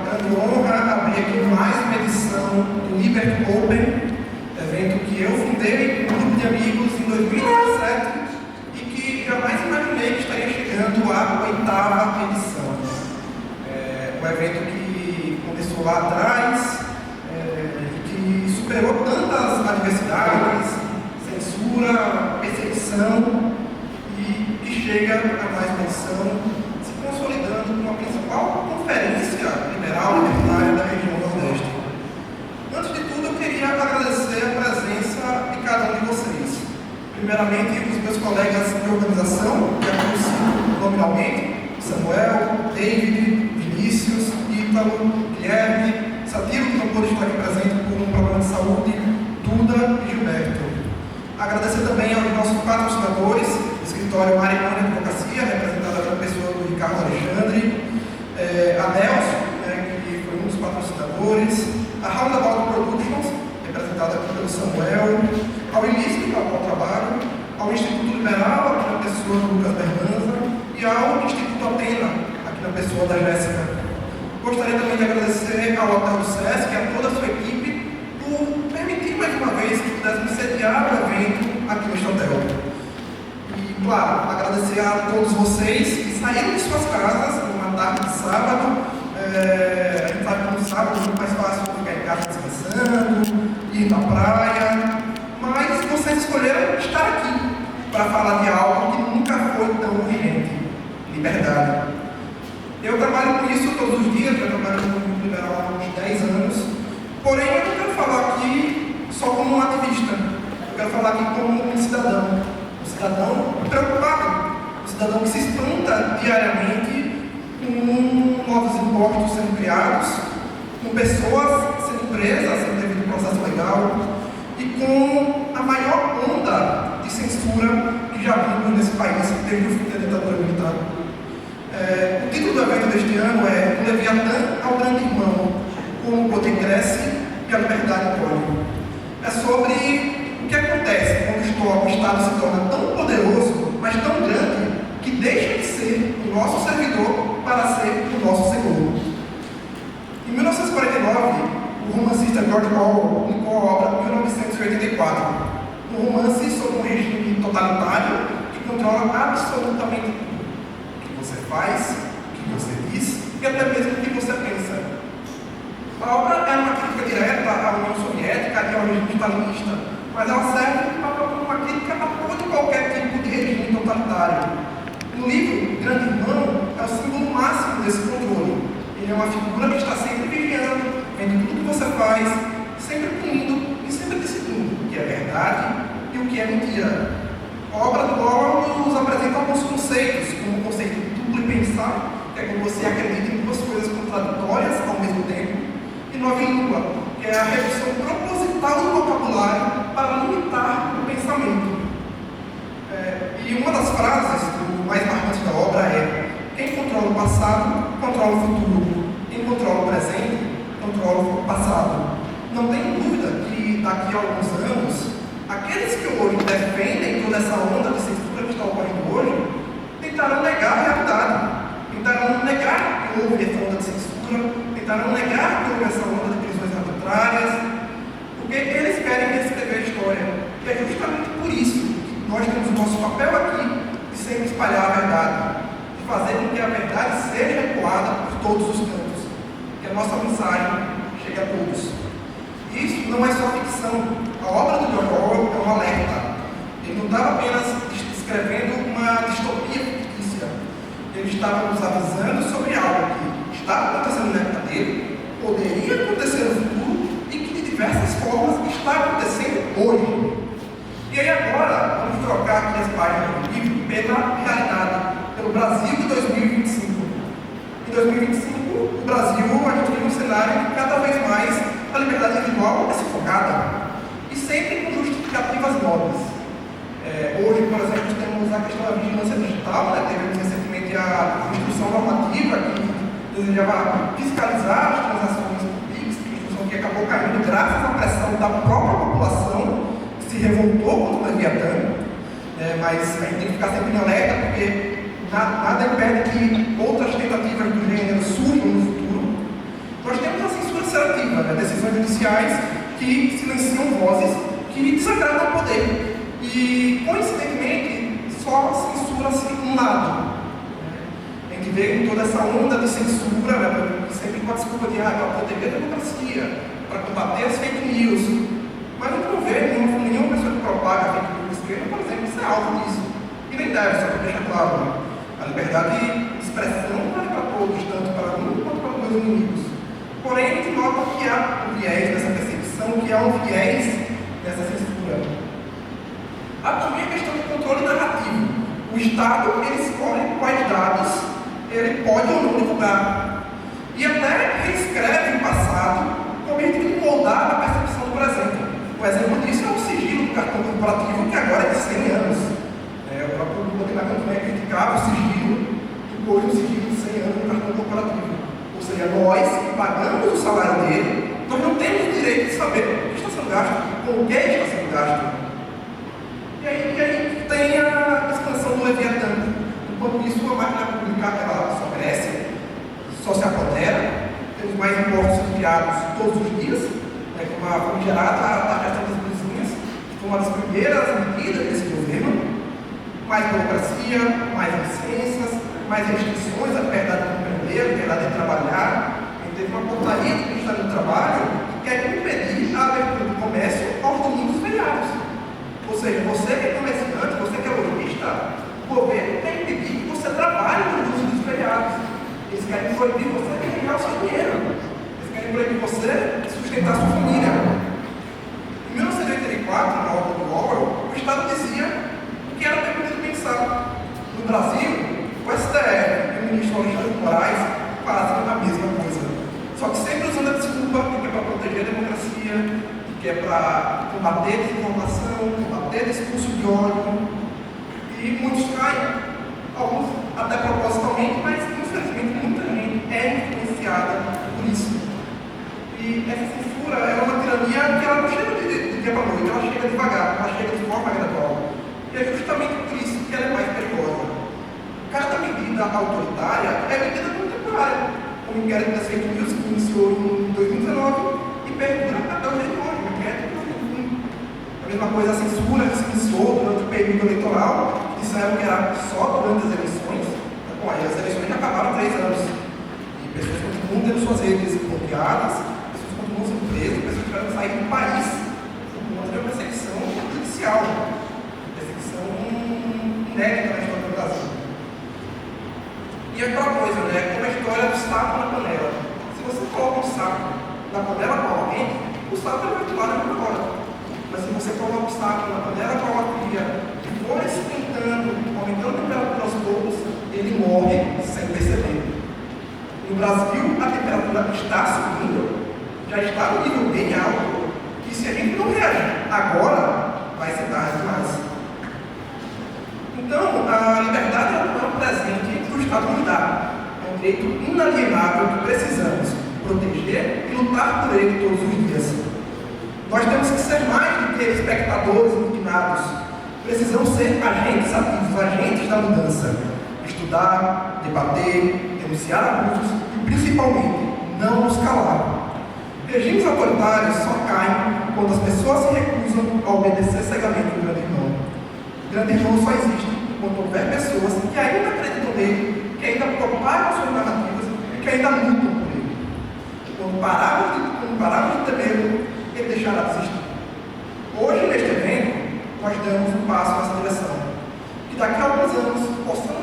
dando honra a abrir aqui mais uma edição do Liberty Open, evento que eu fundei com um grupo de amigos em 2017 e que jamais imaginei que estaria chegando à 8ª edição. Um evento que começou lá atrás e que superou tantas adversidades, censura, perseguição e que chega a mais uma edição, se consolidando como a principal conferência liberal libertária da região Nordeste. Antes de tudo, eu queria agradecer a presença de cada um de vocês. Primeiramente, os meus colegas de organização, que eu conheci nominalmente, Samuel, David, Vinícius, Ítalo, Guilherme, Satiro, que não pôde estar aqui presente por um problema de saúde, Duda e Gilberto. Agradecer também aos nossos patrocinadores, o escritório Mariana Advocacia, representada pela pessoa do Ricardo Alexandre, a Nelson, que foi um dos patrocinadores, a Roundabout Productions, representada aqui pelo Samuel, ao Ilícito, ao Bom Trabalho, ao Instituto Liberal, aqui na pessoa do Lucas Bernanza, e ao Instituto Atena, aqui na pessoa da Jéssica. Gostaria também de agradecer ao Hotel do SESC e a toda a sua equipe por permitir mais uma vez que pudéssemos sediar o evento aqui neste hotel. E, claro, agradecer a todos vocês que saíram de suas casas numa tarde de sábado. A gente sabe que no sábado é muito mais fácil ficar em casa descansando, ir na praia, mas vocês escolheram estar aqui para falar de algo que nunca foi tão urgente: liberdade. Eu trabalho com isso todos os dias, eu trabalho no movimento liberal há uns 10 anos, porém eu não quero falar aqui só como um ativista, eu quero falar aqui como um cidadão preocupado, um cidadão que se espanta diariamente com novos impostos sendo criados, com pessoas sendo presas sem devido processo legal e com a maior onda de censura que já vimos nesse país desde o fim da ditadura militar. O título do evento deste ano é "O Leviatã ao Grande Irmão, como o poder cresce e a liberdade colhe". É sobre o que acontece quando o Estado se torna tão poderoso, mas tão grande, que deixa de ser o nosso servidor para ser o nosso senhor. Em 1949, o romancista George Orwell publicou a obra 1984, um romance sobre um regime totalitário que controla absolutamente tudo. O que você faz, o que você diz e até mesmo o que você pensa. A obra é uma crítica direta à União Soviética e ao regime stalinista, mas ela serve como uma crítica a todo qualquer tipo de regime totalitário. No livro, Grande Irmão é o símbolo máximo desse controle. Ele é uma figura que está sempre vigiando, vendo tudo que você faz, sempre punindo e sempre decidindo o que é verdade e o que é mentira. A obra do Orwell nos apresenta alguns conceitos, como o conceito de duplo pensar, que é quando você acredita em duas coisas contraditórias ao mesmo tempo, e nova língua, que é a redução proposital do vocabulário para limitar o pensamento. E uma das frases mais marcantes da obra é: quem controla o passado, controla o futuro. Quem controla o presente, controla o passado. Não tem dúvida que daqui a alguns anos, aqueles que hoje defendem toda essa onda de censura que está ocorrendo hoje, tentarão negar a realidade. Tentarão negar que houve essa onda de censura, tentarão negar que houve essa onda de prisões arbitrárias, porque eles querem reescrever a história. E é justamente por isso que nós temos o nosso papel aqui de sempre espalhar a verdade, de fazer com que a verdade seja ecoada por todos os cantos, que a nossa mensagem chegue a todos. Isso não é só ficção. A obra do George Orwell é um alerta. Ele não estava apenas escrevendo uma distopia fictícia. Ele estava nos avisando sobre algo que está acontecendo na época dele, poderia acontecer no futuro e que de diversas formas está acontecendo hoje. E aí agora, vamos trocar aqui as páginas do livro pela realidade, pelo Brasil de 2025. Em 2025, o Brasil, a gente tem um cenário que cada vez mais a liberdade individual é sufocada, e sempre com justificativas nobres. Hoje, por exemplo, temos a questão da vigilância digital, teve recentemente a instrução normativa que desejava fiscalizar as transações públicas, instrução que acabou caindo graças à pressão da própria população, que se revoltou contra o Leviatã, mas a gente tem que ficar sempre em alerta, porque nada impede que outras tentativas do gênero surjam no futuro. legislativa, né? Decisões judiciais que silenciam vozes que desagradam o poder. E, coincidentemente, só censura-se um lado. A gente vê toda essa onda de censura, né? Sempre com a desculpa de para proteger a democracia, para combater as fake news. Mas a gente não vê nenhuma pessoa que propaga fake news de esquerda, por exemplo, ser alvo disso. E nem deve, só para deixar claro, né? A liberdade de expressão não é para todos, tanto para um quanto para os meus inimigos. Porém, a gente nota que há um viés nessa percepção, que há um viés nessa censura. Há também a questão do controle narrativo. O Estado, ele escolhe quais dados ele pode ou não divulgar. E até reescreve o passado com o objetivo de moldar a percepção do presente. O exemplo disso é o sigilo do cartão corporativo, que agora é de 100 anos. O próprio Lula também criticava o sigilo, que hoje o sigilo de 100 anos do cartão corporativo. Ou seja, nós que pagamos o salário dele, nós não temos o direito de saber o que está sendo gasto, com o que está sendo gasto. E aí tem a expansão do Leviatã. Enquanto isso, a máquina pública ela só cresce, só se apodera, temos mais impostos criados todos os dias, como a famigerada taxa das vizinhas, que foi uma das primeiras medidas desse governo. Mais burocracia, mais licenças, mais restrições à liberdade de empreender, à liberdade de trabalhar. A gente teve uma portaria do Ministério do Trabalho que quer impedir a abertura do comércio aos domingos feriados. Ou seja, você que é comerciante, você que é lojista, o governo quer impedir que você trabalhe nos domingos feriados. Eles querem proibir você de ganhar o seu dinheiro. Eles querem proibir você de sustentar a sua família. Em 1984, na obra do Orwell, o Estado dizia que era permitido pensar. No Brasil, o STF e o ministro Alexandre de Moraes fazem a mesma coisa. Só que sempre usando a desculpa de que é para proteger a democracia, de que é para combater a desinformação, combater discurso de ódio. E muitos caem, alguns até propositalmente, mas infelizmente muita gente é influenciada por isso. E essa censura é uma tirania que ela não chega de dia para noite, ela chega devagar, ela chega de forma gradual. E é justamente por isso que ela é mais perigosa. Cada medida autoritária é medida contemporânea, como o inquérito das fake news que iniciou em 2019 e perdura até o dia de hoje, o inquérito de 2020. A mesma coisa a censura que se iniciou durante o período eleitoral, disseram que era só durante as eleições. Bom, aí as eleições já acabaram há 3 anos. E pessoas continuam tendo suas redes bloqueadas, pessoas continuam sendo presas, pessoas tiveram que sair do país por conta de uma perseguição judicial. Inédita na história do Brasil. E aquela coisa, né? Como a história do sapo na panela. Se você coloca um sapo na panela com alguém, o sapo vai pular na mesma hora. Mas se você coloca o sapo na panela com uma cria e for esquentando, aumentando a temperatura aos poucos, ele morre sem perceber. No Brasil, a temperatura está subindo, já está no nível bem alto, e se a gente não reagir agora, vai ser tarde demais. Então, a liberdade é um presente que o Estado nos dá. É um direito inalienável que precisamos proteger e lutar por ele todos os dias. Nós temos que ser mais do que espectadores indignados. Precisamos ser agentes ativos, agentes da mudança. Estudar, debater, denunciar abusos e, principalmente, não nos calar. Regimes autoritários só caem quando as pessoas se recusam a obedecer cegamente o grande irmão. O grande irmão só existe quando houver pessoas que ainda acreditam nele, que ainda propagam suas narrativas e que ainda lutam por ele. Quando pararmos de temê-lo, ele deixará de existir. Hoje, neste evento, nós damos um passo nessa direção. Que daqui a alguns anos possamos